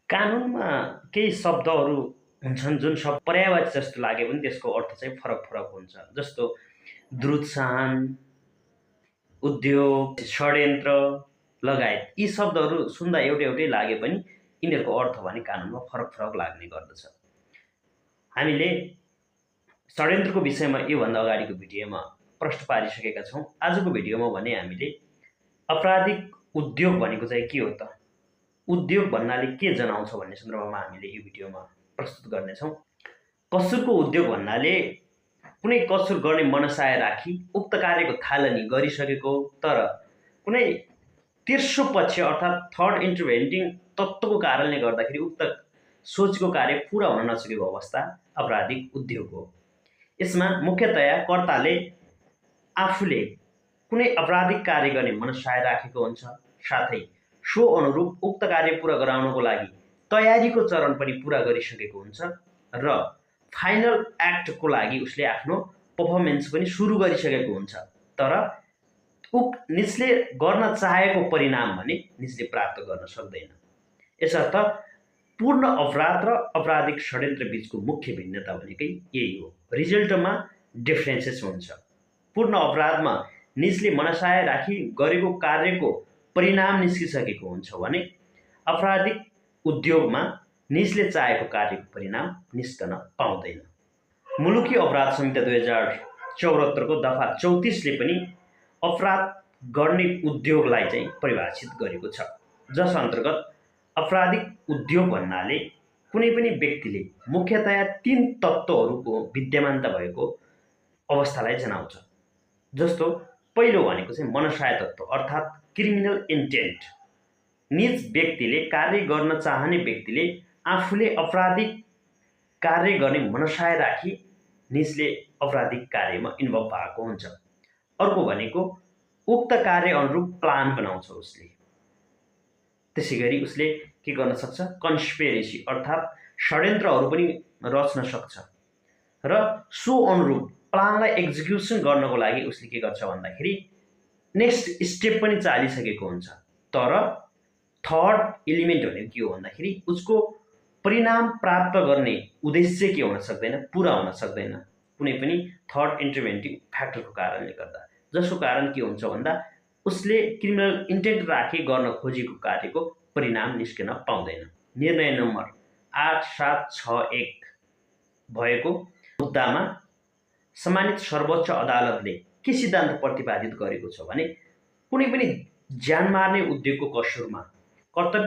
कानुनमा केही शब्दहरू हुन्छन् जुन शब्द पर्यायवाची जस्तो लागे पनि त्यसको अर्थ चाहिँ फरक फरक हुन्छ। जस्तो द्रुतसान, उद्योग, षड्यन्त्र लगायत यी शब्दहरू सुन्दा एउटै एउटै लागे पनि यिनीहरूको अर्थ भने कानुनमा फरक फरक लाग्ने गर्दछ। हामीले षड्यन्त्रको विषयमा योभन्दा अगाडिको भिडियोमा प्रश्न पारिसकेका छौँ। आजको भिडियोमा भने हामीले आपराधिक उद्योग भनेको चाहिँ के हो त, उद्योग भन्नाले के जनाउँछ भन्ने सन्दर्भमा हामीले यो भिडियोमा प्रस्तुत गर्नेछौँ। कसुरको उद्योग भन्नाले कुनै कसुर गर्ने मनसाय राखी उक्त कार्यको थालनी गरिसकेको तर कुनै तेर्सो पक्ष अर्थात् थर्ड इन्टरभेन्टिङ तत्त्वको कारणले गर्दाखेरि उक्त सोचको कार्य पूरा हुन नसकेको अवस्था आपराधिक उद्योग हो। यसमा मुख्यतया कर्ताले आफूले कुनै आपराधिक कार्य गर्ने मनसाय राखेको हुन्छ, साथै सो अनुरूप उक्त कार्य पूरा गराउनको लागि तयारीको चरण पनि पूरा गरिसकेको हुन्छ र फाइनल एक्टको लागि उसले आफ्नो पर्फर्मेन्स पनि सुरु गरिसकेको हुन्छ। तर निजले गर्न चाहेको परिणाम भने निजले प्राप्त गर्न सक्दैन। यसर्थ पूर्ण अपराध र आपराधिक षड्यन्त्र बीचको मुख्य भिन्नता भनेकै यही हो। रिजल्टमा डिफरेन्सेस हुन्छ। पूर्ण अपराधमा निजले मनसाय राखी गरेको कार्यको परिणाम निस्किसकेको हुन्छ भने आपराधिक उद्योगमा निजले चाहेको कार्यको परिणाम निस्कन पाउँदैन। मुलुकी अपराध संहिता 2074 को दफा 34ले पनि अपराध गर्ने उद्योगलाई चाहिँ परिभाषित गरेको छ, जस अन्तर्गत आपराधिक उद्योग भन्नाले कुनै पनि व्यक्तिले मुख्यतया 3 तत्त्वहरूको विद्यमानता भएको अवस्थालाई जनाउँछ। जस्तो पहिलो भनेको चाहिँ मनसाय तत्त्व अर्थात् क्रिमिनल इन्टेन्ट। निज व्यक्तिले कार्य गर्न चाहने व्यक्तिले आफूले आपराधिक कार्य गर्ने मनसाय राखी निजले आपराधिक कार्यमा इन्भल्भ भएको हुन्छ। अर्को भनेको उक्त कार्य अनुरूप प्लान बनाउँछ उसले। त्यसैगरी उसले के गर्न सक्छ, कन्स्पिरेसी अर्थात् षड्यन्त्रहरू पनि रच्न सक्छ र सो अनुरूप प्लानलाई एक्जिक्युसन गर्नको लागि उसले के गर्छ भन्दाखेरि नेक्स्ट स्टेप पनि चालिसकेको हुन्छ। तर थर्ड एलिमेन्ट भनेको के हो भन्दाखेरि उसको परिणाम प्राप्त गर्ने उद्देश्य के हुन सक्दैन, पूरा हुन सक्दैन कुनै पनि थर्ड इन्टरभेन्टिङ फ्याक्टरको कारणले गर्दा। जसको कारण के हुन्छ भन्दा उसले क्रिमिनल इन्टेन्ट राखी गर्न खोजेको कार्यको परिणाम निस्कन पाउँदैन। निर्णय नम्बर 8761 भएको मुद्दामा सम्मानित सर्वोच्च अदालतले के सिद्धान्त प्रतिपादित गरेको छ भने कुनै पनि ज्यान मार्ने उद्योगको कसुरमा कर्तव्य